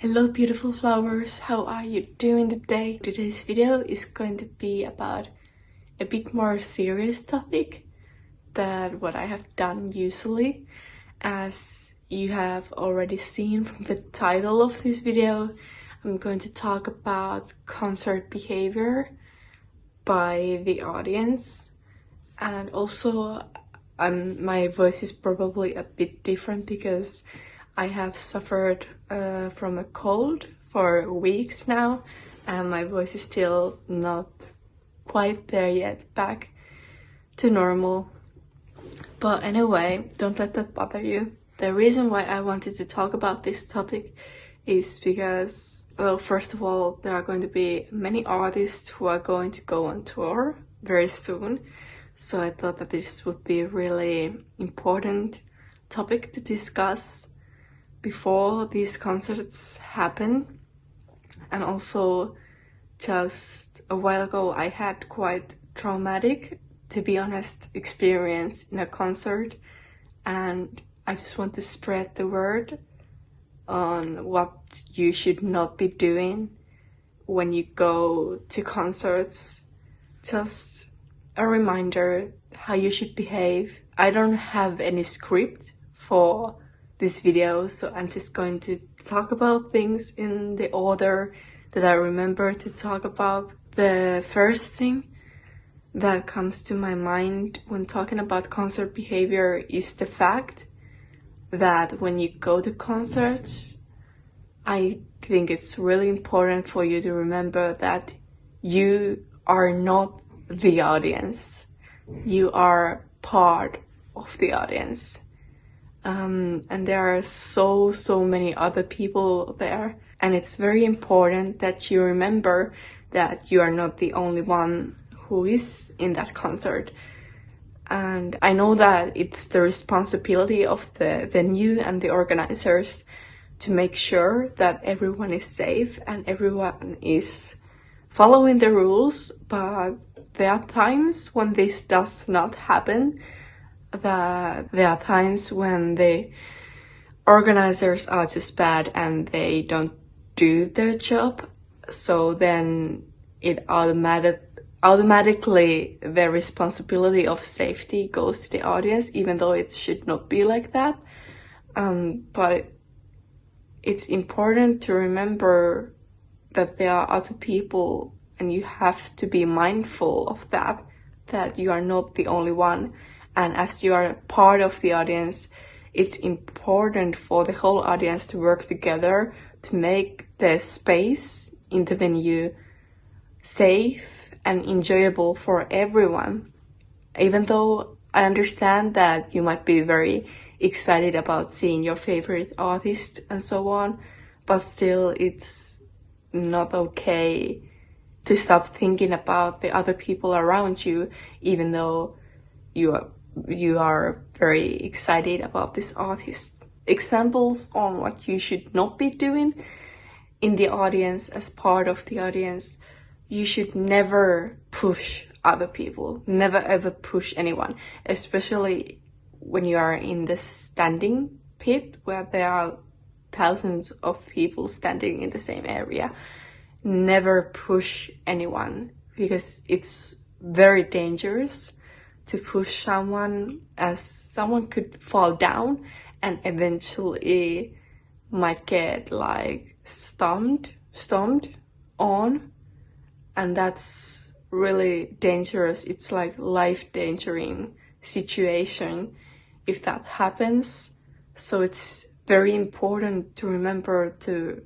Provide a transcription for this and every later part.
Hello beautiful flowers, how are you doing today? Today's video is going to be about a bit more serious topic than what I have done usually. As you have already seen from the title of this video, I'm going to talk about concert behavior by the audience, and also my voice is probably a bit different because I have suffered from a cold for weeks now, and my voice is still not quite there yet, back to normal. But anyway, don't let that bother you. The reason why I wanted to talk about this topic is because, well, first of all, there are going to be many artists who are going to go on tour very soon. So I thought that this would be a really important topic to discuss before these concerts happen. And also, just a while ago I had quite traumatic, to be honest, experience in a concert, and I just want to spread the word on what you should not be doing when you go to concerts. Just a reminder how you should behave. I don't have any script for this video, so I'm just going to talk about things in the order that I remember to talk about. The first thing that comes to my mind when talking about concert behavior is the fact that when you go to concerts, I think it's really important for you to remember that you are not the audience. You are part of the audience. And there are so many other people there. And it's very important that you remember that you are not the only one who is in that concert. And I know that it's the responsibility of the venue and the organizers to make sure that everyone is safe and everyone is following the rules, but there are times when this does not happen. That there are times when the organizers are just bad and they don't do their job, so then it automatically the responsibility of safety goes to the audience, even though it should not be like that. But it's important to remember that there are other people, and you have to be mindful of that you are not the only one. And as you are part of the audience, it's important for the whole audience to work together to make the space in the venue safe and enjoyable for everyone. Even though I understand that you might be very excited about seeing your favorite artist and so on, but still it's not okay to stop thinking about the other people around you, even though you are very excited about this artist. Examples on what you should not be doing in the audience, as part of the audience: you should never push other people, never ever push anyone, especially when you are in the standing pit where there are thousands of people standing in the same area. Never push anyone, because it's very dangerous to push someone, as someone could fall down and eventually might get like stomped on, and that's really dangerous. It's like life-endangering situation if that happens. So it's very important to remember to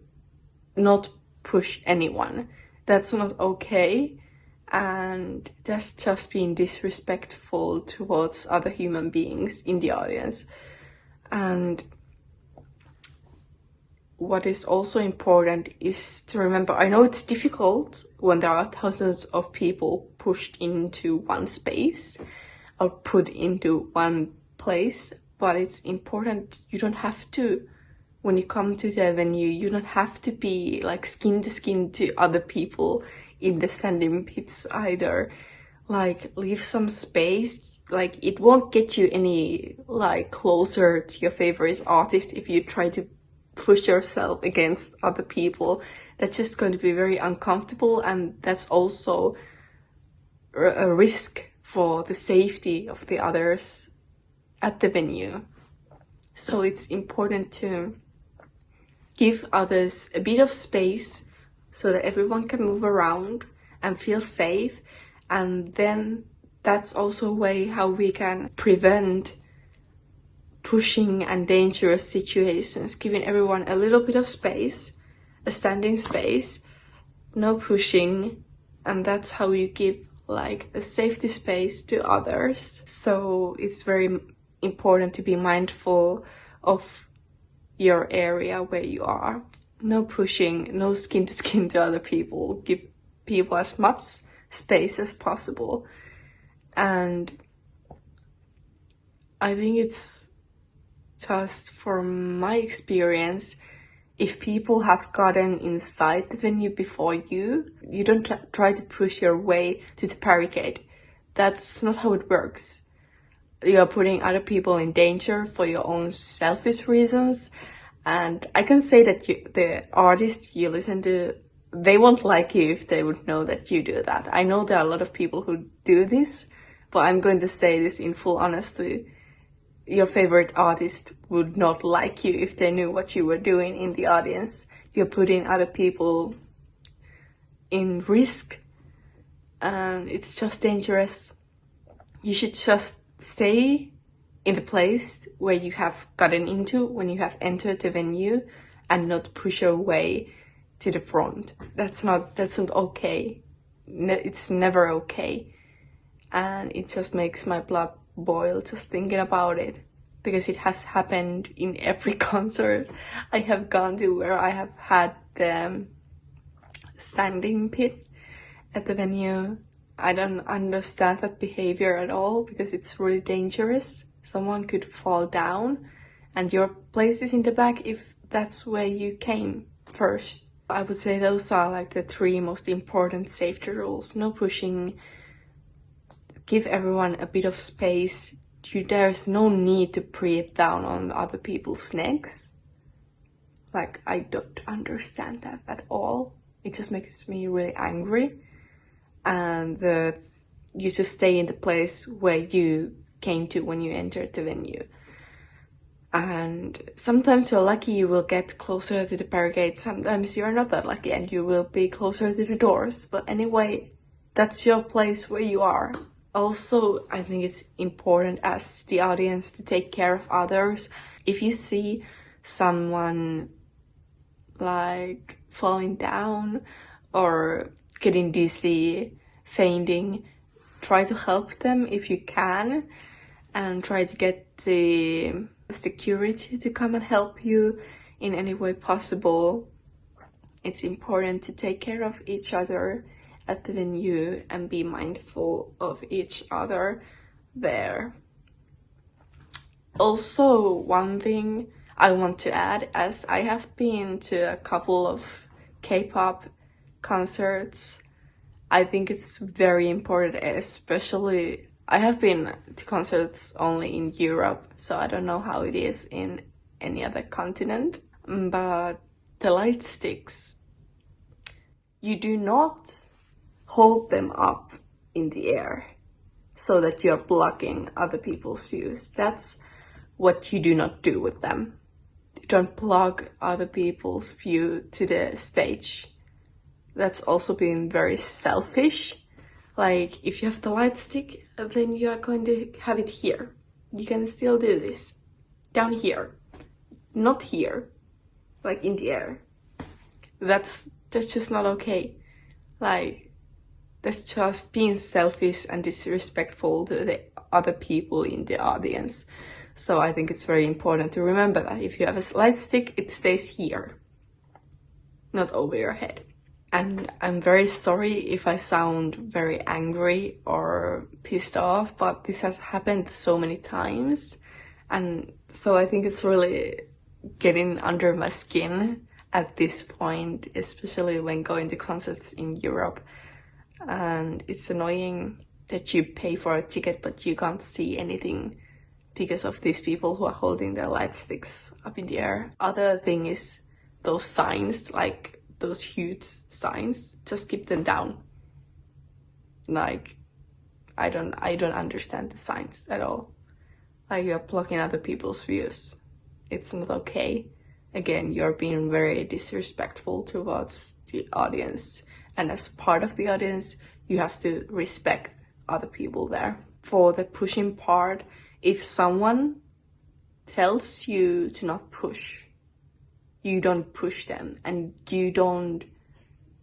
not push anyone. That's not okay, and that's just being disrespectful towards other human beings in the audience. And what is also important is to remember, I know it's difficult when there are thousands of people pushed into one space or put into one place, but it's important, you don't have to, when you come to the venue, you don't have to be like skin to skin to other people in the standing pits either. Like, leave some space. Like, it won't get you any like closer to your favorite artist if you try to push yourself against other people. That's just going to be very uncomfortable, and that's also a risk for the safety of the others at the venue. So it's important to give others a bit of space so that everyone can move around and feel safe. And then that's also a way how we can prevent pushing and dangerous situations, giving everyone a little bit of space, a standing space, no pushing, and that's how you give like a safety space to others. So it's very important to be mindful of your area where you are. No pushing, no skin to skin to other people. Give people as much space as possible. And I think it's just from my experience, if people have gotten inside the venue before you don't try to push your way to the barricade. That's not how it works. You are putting other people in danger for your own selfish reasons. And I can say that the artists you listen to, they won't like you if they would know that you do that. I know there are a lot of people who do this, but I'm going to say this in full honesty. Your favorite artist would not like you if they knew what you were doing in the audience. You're putting other people in risk, and it's just dangerous. You should just stay in the place where you have gotten into when you have entered the venue, and not push your way to the front. That's not okay. It's never okay. And it just makes my blood boil just thinking about it, because it has happened in every concert I have gone to where I have had the standing pit at the venue. I don't understand that behavior at all, because it's really dangerous. Someone could fall down, and your place is in the back if that's where you came first. I would say those are like the 3 most important safety rules. No pushing, give everyone a bit of space. There's no need to breathe down on other people's necks. Like, I don't understand that at all. It just makes me really angry. And you just stay in the place where you came to when you entered the venue. And sometimes you're lucky, you will get closer to the barricade. Sometimes you're not that lucky and you will be closer to the doors. But anyway, that's your place where you are. Also, I think it's important as the audience to take care of others. If you see someone like falling down or getting dizzy, fainting, try to help them if you can, and try to get the security to come and help you in any way possible. It's important to take care of each other at the venue and be mindful of each other there. Also, one thing I want to add, as I have been to a couple of K-pop concerts, I think it's very important, especially I have been to concerts only in Europe, so I don't know how it is in any other continent, but the light sticks, you do not hold them up in the air so that you're blocking other people's views. That's what you do not do with them. You don't block other people's view to the stage. That's also being very selfish. Like, if you have the light stick, then you are going to have it here. You can still do this. Down here. Not here. Like, in the air. That's just not okay. Like, that's just being selfish and disrespectful to the other people in the audience. So I think it's very important to remember that if you have a light stick, it stays here, not over your head. And I'm very sorry if I sound very angry or pissed off, but this has happened so many times. And so I think it's really getting under my skin at this point, especially when going to concerts in Europe. And it's annoying that you pay for a ticket but you can't see anything because of these people who are holding their light sticks up in the air. Other thing is those signs, like those huge signs, just keep them down. Like, I don't understand the signs at all. Like, you're blocking other people's views. It's not okay. Again, you're being very disrespectful towards the audience. And as part of the audience, you have to respect other people there. For the pushing part, if someone tells you to not push, you don't push them, and you don't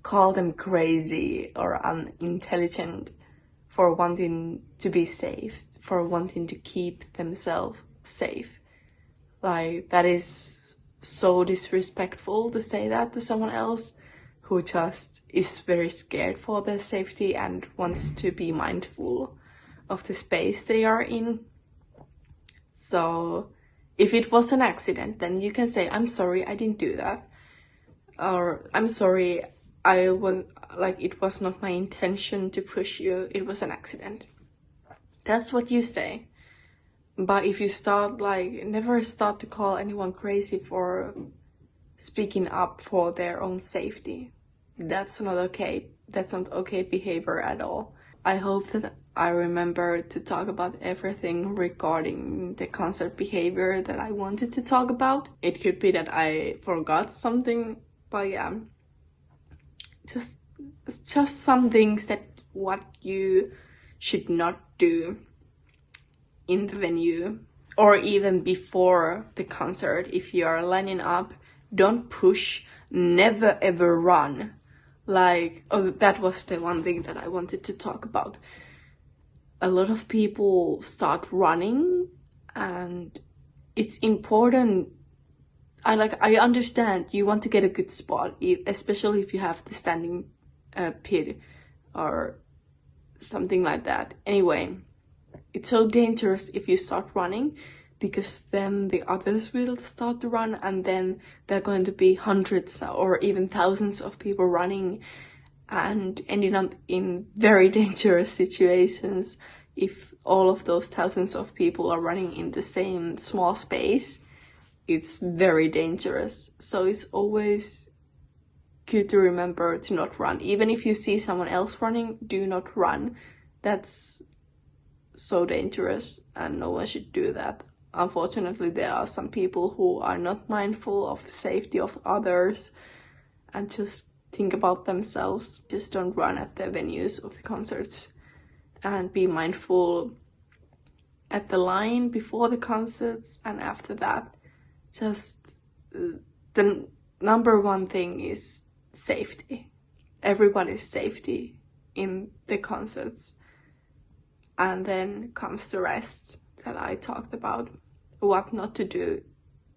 call them crazy or unintelligent for wanting to be safe, for wanting to keep themselves safe. Like, that is so disrespectful to say that to someone else who just is very scared for their safety and wants to be mindful of the space they are in. So if it was an accident, then you can say, I'm sorry, I didn't do that. Or I'm sorry, it was not my intention to push you, it was an accident. That's what you say. But if you never start to call anyone crazy for speaking up for their own safety. That's not okay. That's not okay behavior at all. I hope that I remember to talk about everything regarding the concert behavior that I wanted to talk about. It could be that I forgot something, but yeah, just some things that what you should not do in the venue, or even before the concert. If you are lining up, don't push, never ever run. That was the one thing that I wanted to talk about. A lot of people start running, and it's important. I understand you want to get a good spot, especially if you have the standing pit or something like that. Anyway, it's so dangerous if you start running, because then the others will start to run, and then there are going to be hundreds or even thousands of people running and ending up in very dangerous situations. If all of those thousands of people are running in the same small space, it's very dangerous. So it's always good to remember to not run. Even if you see someone else running, do not run. That's so dangerous and no one should do that. Unfortunately, there are some people who are not mindful of the safety of others and just think about themselves. Just don't run at the venues of the concerts, and be mindful at the line before the concerts and after that. Just the number one thing is safety. Everybody's safety in the concerts. And then comes the rest that I talked about, what not to do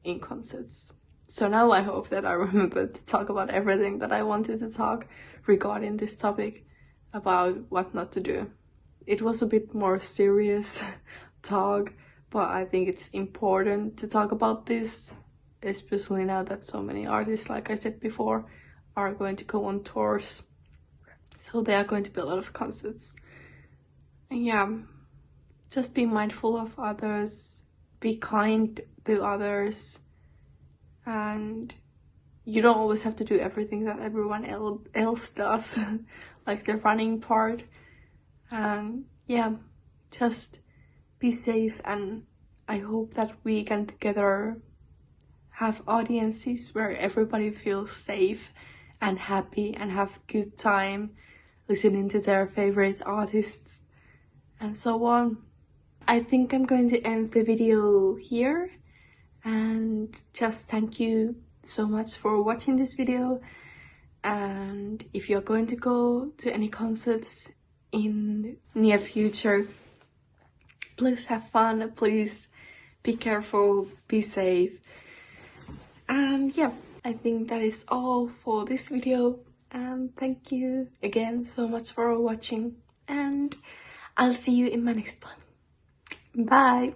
in concerts. So now I hope that I remembered to talk about everything that I wanted to talk regarding this topic about what not to do. It was a bit more serious talk, but I think it's important to talk about this, especially now that so many artists, like I said before, are going to go on tours. So there are going to be a lot of concerts. And yeah, just be mindful of others, be kind to others, and you don't always have to do everything that everyone else does, like the running part. And yeah, just be safe, and I hope that we can together have audiences where everybody feels safe and happy and have good time listening to their favorite artists and so on. I think I'm going to end the video here, and just thank you so much for watching this video. And if you're going to go to any concerts in near future, please have fun, please be careful, be safe. And yeah, I think that is all for this video, and thank you again so much for watching, and I'll see you in my next one. Bye!